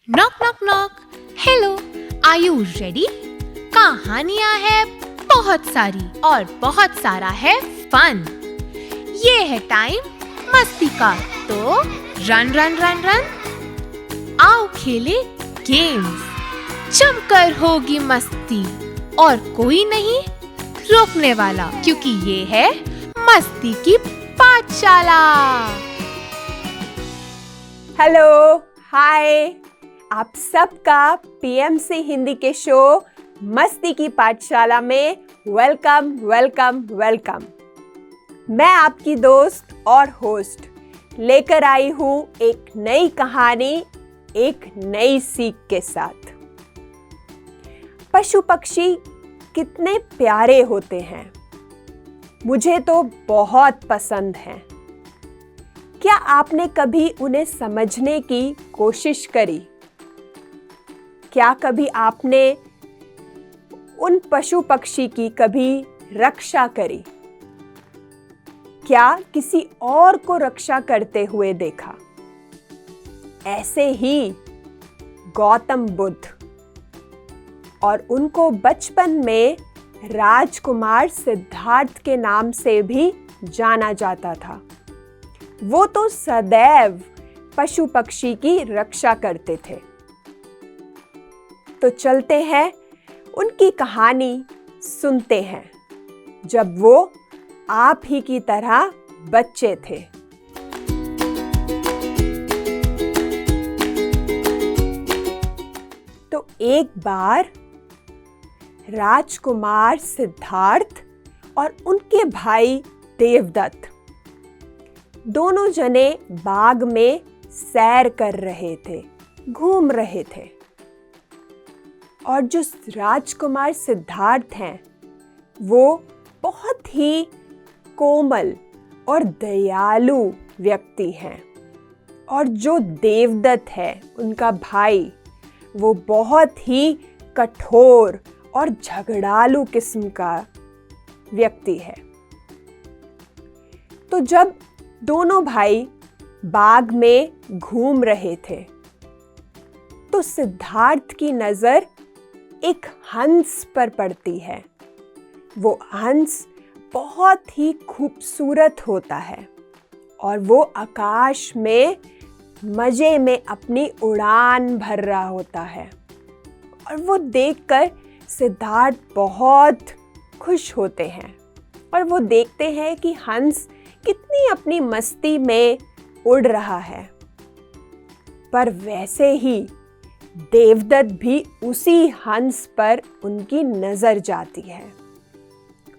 Knock knock knock. Hello, are you ready? कहानियां है बहुत सारी और बहुत सारा है फन। ये है टाइम मस्ती का, तो रन रन रन रन। आओ खेले गेम्स, जमकर होगी मस्ती और कोई नहीं रोकने वाला, क्योंकि ये है मस्ती की पाठशाला। हेलो, हाय, आप सबका पीएमसी हिंदी के शो मस्ती की पाठशाला में वेलकम वेलकम वेलकम। मैं आपकी दोस्त और होस्ट लेकर आई हूँ एक नई कहानी, एक नई सीख के साथ। पशु पक्षी कितने प्यारे होते हैं, मुझे तो बहुत पसंद हैं। क्या आपने कभी उन्हें समझने की कोशिश करी? क्या कभी आपने उन पशु पक्षी की कभी रक्षा करी? क्या किसी और को रक्षा करते हुए देखा? ऐसे ही गौतम बुद्ध, और उनको बचपन में राजकुमार सिद्धार्थ के नाम से भी जाना जाता था। वो तो सदैव पशु पक्षी की रक्षा करते थे। तो चलते हैं, उनकी कहानी सुनते हैं, जब वो आप ही की तरह बच्चे थे। तो एक बार राजकुमार सिद्धार्थ और उनके भाई देवदत्त दोनों जने बाग में सैर कर रहे थे, घूम रहे थे। और जो राजकुमार सिद्धार्थ हैं, वो बहुत ही कोमल और दयालु व्यक्ति हैं। और जो देवदत्त है, उनका भाई, वो बहुत ही कठोर और झगड़ालू किस्म का व्यक्ति है। तो जब दोनों भाई बाग में घूम रहे थे, तो सिद्धार्थ की नजर एक हंस पर पड़ती है। वो हंस बहुत ही खूबसूरत होता है और वो आकाश में मजे में अपनी उड़ान भर रहा होता है। और वो देखकर सिद्धार्थ बहुत खुश होते हैं और वो देखते हैं कि हंस कितनी अपनी मस्ती में उड़ रहा है। पर वैसे ही देवदत्त भी उसी हंस पर उनकी नजर जाती है।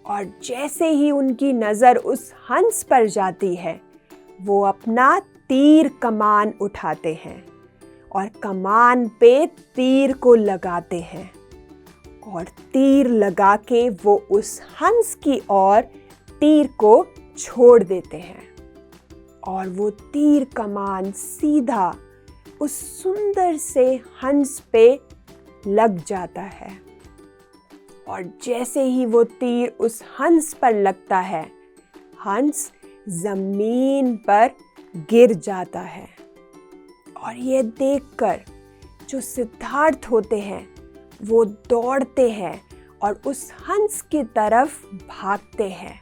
और जैसे ही उनकी नजर उस हंस पर जाती है, वो अपना तीर कमान उठाते हैं और कमान पे तीर को लगाते हैं। और तीर लगा के वो उस हंस की ओर तीर को छोड़ देते हैं। और वो तीर कमान सीधा उस सुंदर से हंस पे लग जाता है। और जैसे ही वो तीर उस हंस पर लगता है, हंस जमीन पर गिर जाता है। और ये देखकर जो सिद्धार्थ होते हैं, वो दौड़ते हैं और उस हंस की तरफ भागते हैं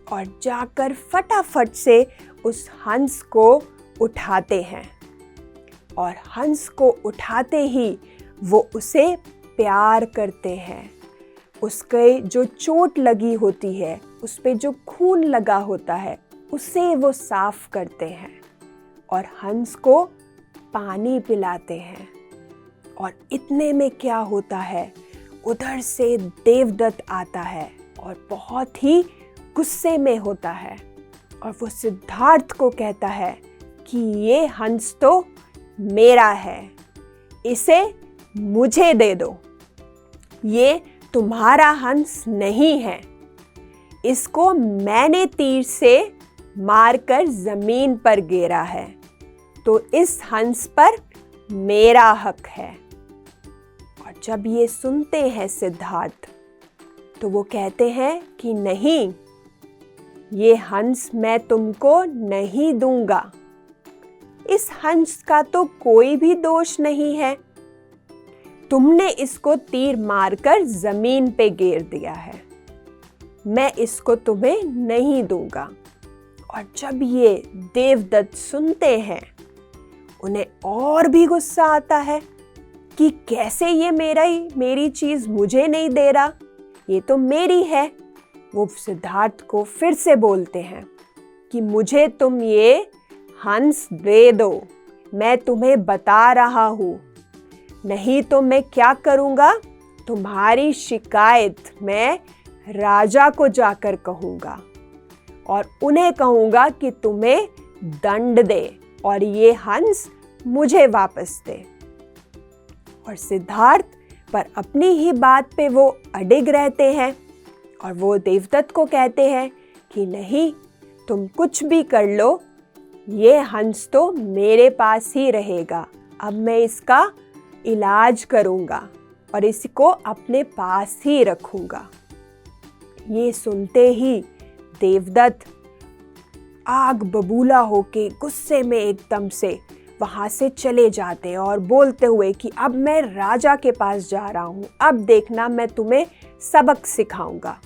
और जाकर फटाफट से उस हंस को उठाते हैं। और हंस को उठाते ही वो उसे प्यार करते हैं। उसके जो चोट लगी होती है, उस पे जो खून लगा होता है, उसे वो साफ करते हैं और हंस को पानी पिलाते हैं। और इतने में क्या होता है, उधर से देवदत्त आता है और बहुत ही गुस्से में होता है। और वो सिद्धार्थ को कहता है कि ये हंस तो मेरा है, इसे मुझे दे दो। ये तुम्हारा हंस नहीं है, इसको मैंने तीर से मारकर जमीन पर गिरा है, तो इस हंस पर मेरा हक है। और जब ये सुनते हैं सिद्धार्थ, तो वो कहते हैं कि नहीं, ये हंस मैं तुमको नहीं दूंगा, इस हंस का तो कोई भी दोष नहीं है। तुमने इसको तीर मारकर जमीन पे गिर दिया है। मैं इसको तुम्हें नहीं दूंगा। और जब ये देवदत्त सुनते हैं, उन्हें और भी गुस्सा आता है कि कैसे ये मेरी चीज मुझे नहीं दे रहा, ये तो मेरी है। वो सिद्धार्थ को फिर से बोलते हैं कि मुझे तुम ये हंस दे दो, मैं तुम्हें बता रहा हूं, नहीं तो मैं क्या करूंगा, तुम्हारी शिकायत मैं राजा को जाकर कहूंगा और उन्हें कहूंगा कि तुम्हें दंड दे और ये हंस मुझे वापस दे। और सिद्धार्थ पर अपनी ही बात पे वो अडिग रहते हैं और वो देवदत्त को कहते हैं कि नहीं, तुम कुछ भी कर लो, ये हंस तो मेरे पास ही रहेगा। अब मैं इसका इलाज करूंगा और इसको अपने पास ही रखूंगा। ये सुनते ही देवदत्त आग बबूला होके गुस्से में एकदम से वहां से चले जाते हैं और बोलते हुए कि अब मैं राजा के पास जा रहा हूं, अब देखना मैं तुम्हें सबक सिखाऊंगा।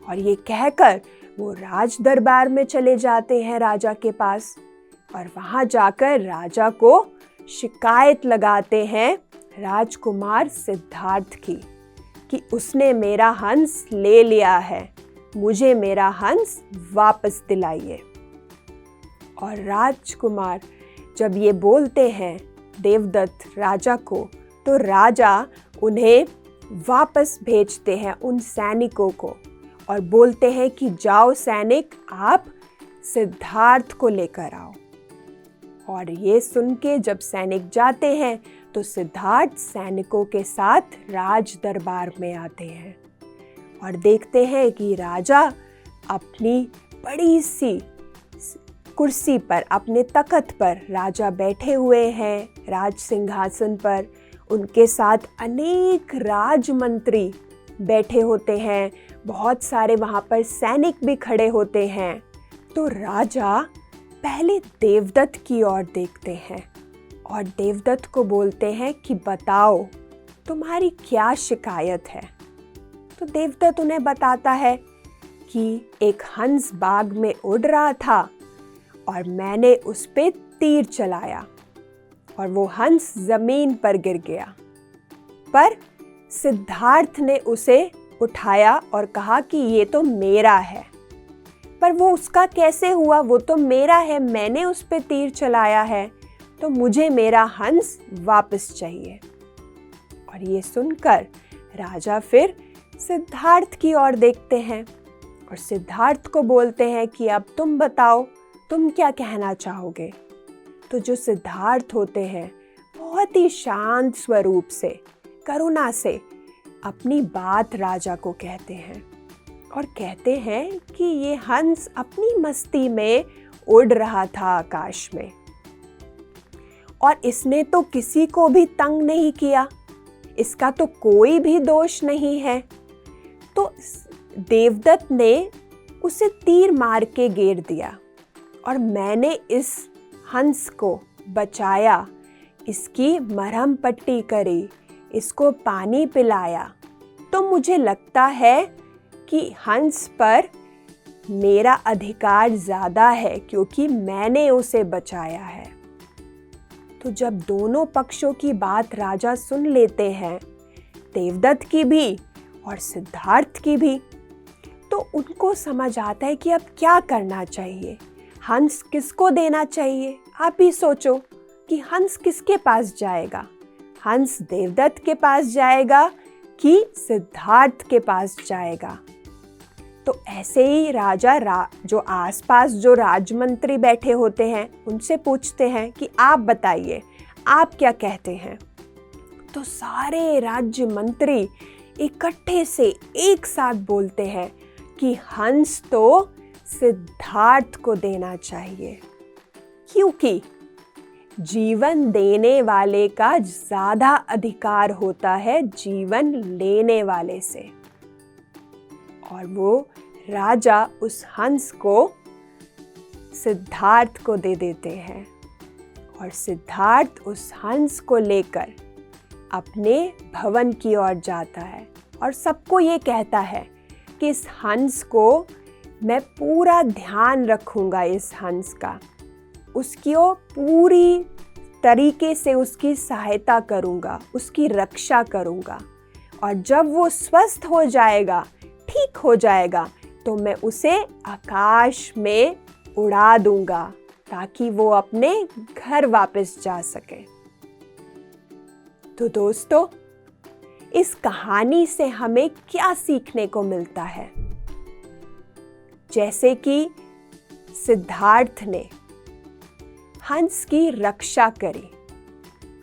और ये कहकर वो राज दरबार में चले जाते हैं राजा के पास और वहां जाकर राजा को शिकायत लगाते हैं राजकुमार सिद्धार्थ की कि उसने मेरा हंस ले लिया है, मुझे मेरा हंस वापस दिलाइए। और राजकुमार जब ये बोलते हैं देवदत्त राजा को, तो राजा उन्हें वापस भेजते हैं उन सैनिकों को और बोलते हैं कि जाओ सैनिक, आप सिद्धार्थ को लेकर आओ। और ये सुन के जब सैनिक जाते हैं तो सिद्धार्थ सैनिकों के साथ राज दरबार में आते हैं और देखते हैं कि राजा अपनी बड़ी सी कुर्सी पर, अपने तख्त पर राजा बैठे हुए हैं राज सिंहासन पर। उनके साथ अनेक राजमंत्री बैठे होते हैं, बहुत सारे वहाँ पर सैनिक भी खड़े होते हैं। तो राजा पहले देवदत्त की ओर देखते हैं और देवदत्त को बोलते हैं कि बताओ तुम्हारी क्या शिकायत है। तो देवदत्त उन्हें बताता है कि एक हंस बाग में उड़ रहा था और मैंने उस पे तीर चलाया और वो हंस जमीन पर गिर गया, पर सिद्धार्थ ने उसे उठाया और कहा कि ये तो मेरा है। पर वो उसका कैसे हुआ, वो तो मेरा है, मैंने उस पे तीर चलाया है, तो मुझे मेरा हंस वापस चाहिए। और ये सुनकर राजा फिर सिद्धार्थ की ओर देखते हैं और सिद्धार्थ को बोलते हैं कि अब तुम बताओ, तुम क्या कहना चाहोगे। तो जो सिद्धार्थ होते हैं बहुत ही शांत स्वरूप से, करुणा से अपनी बात राजा को कहते हैं और कहते हैं कि ये हंस अपनी मस्ती में उड़ रहा था आकाश में और इसने तो किसी को भी तंग नहीं किया, इसका तो कोई भी दोष नहीं है। तो देवदत्त ने उसे तीर मार के गिर दिया और मैंने इस हंस को बचाया, इसकी मरहम पट्टी करी, इसको पानी पिलाया। तो मुझे लगता है कि हंस पर मेरा अधिकार ज़्यादा है क्योंकि मैंने उसे बचाया है। तो जब दोनों पक्षों की बात राजा सुन लेते हैं, देवदत्त की भी और सिद्धार्थ की भी, तो उनको समझ आता है कि अब क्या करना चाहिए, हंस किसको देना चाहिए। आप ही सोचो कि हंस किसके पास जाएगा, हंस देवदत्त के पास जाएगा कि सिद्धार्थ के पास जाएगा। तो ऐसे ही राजा जो आसपास जो राजमंत्री बैठे होते हैं उनसे पूछते हैं कि आप बताइए, आप क्या कहते हैं। तो सारे राज्य मंत्री इकट्ठे से एक साथ बोलते हैं कि हंस तो सिद्धार्थ को देना चाहिए, क्योंकि जीवन देने वाले का ज्यादा अधिकार होता है जीवन लेने वाले से। और वो राजा उस हंस को सिद्धार्थ को दे देते हैं और सिद्धार्थ उस हंस को लेकर अपने भवन की ओर जाता है और सबको ये कहता है कि इस हंस को मैं पूरा ध्यान रखूंगा, इस हंस का, उसकी पूरी तरीके से उसकी सहायता करूंगा, उसकी रक्षा करूंगा, और जब वो स्वस्थ हो जाएगा, ठीक हो जाएगा, तो मैं उसे आकाश में उड़ा दूंगा ताकि वो अपने घर वापस जा सके। तो दोस्तों, इस कहानी से हमें क्या सीखने को मिलता है? जैसे कि सिद्धार्थ ने हंस की रक्षा करी,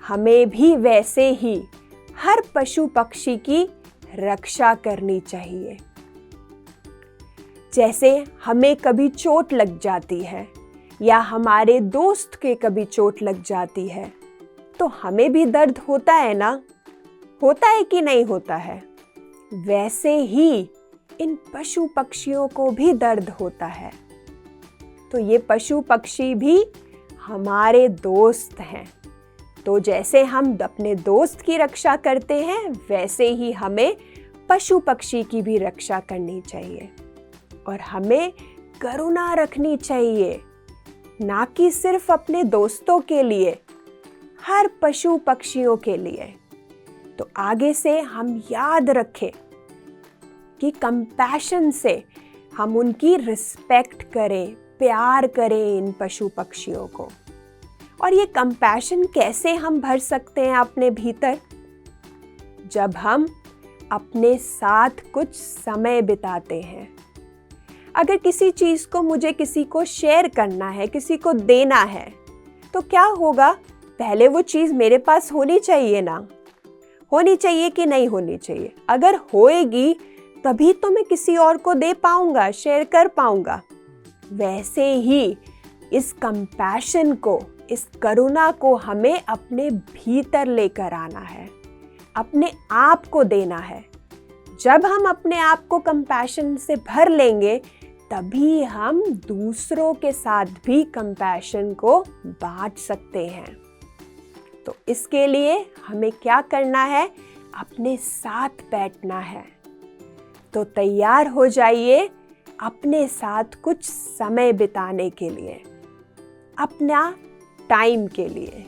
हमें भी वैसे ही हर पशु पक्षी की रक्षा करनी चाहिए। जैसे हमें कभी चोट लग जाती है या हमारे दोस्त के कभी चोट लग जाती है, तो हमें भी दर्द होता है ना? होता है कि नहीं होता है? वैसे ही इन पशु पक्षियों को भी दर्द होता है। तो ये पशु पक्षी भी हमारे दोस्त हैं। तो जैसे हम अपने दोस्त की रक्षा करते हैं, वैसे ही हमें पशु पक्षी की भी रक्षा करनी चाहिए और हमें करुणा रखनी चाहिए, ना कि सिर्फ अपने दोस्तों के लिए, हर पशु पक्षियों के लिए। तो आगे से हम याद रखें कि कंपैशन से हम उनकी रिस्पेक्ट करें, प्यार करें इन पशु पक्षियों को। और ये कंपैशन कैसे हम भर सकते हैं अपने भीतर? जब हम अपने साथ कुछ समय बिताते हैं। अगर किसी चीज़ को मुझे किसी को शेयर करना है, किसी को देना है, तो क्या होगा? पहले वो चीज़ मेरे पास होनी चाहिए ना? होनी चाहिए कि नहीं होनी चाहिए? अगर होएगी तभी तो मैं किसी और को दे पाऊंगा, शेयर कर पाऊंगा। वैसे ही इस कंपैशन को, इस करुणा को हमें अपने भीतर लेकर आना है, अपने आप को देना है। जब हम अपने आप को कंपैशन से भर लेंगे, तभी हम दूसरों के साथ भी कंपैशन को बांट सकते हैं। तो इसके लिए हमें क्या करना है? अपने साथ बैठना है। तो तैयार हो जाइए अपने साथ कुछ समय बिताने के लिए, अपना टाइम के लिए।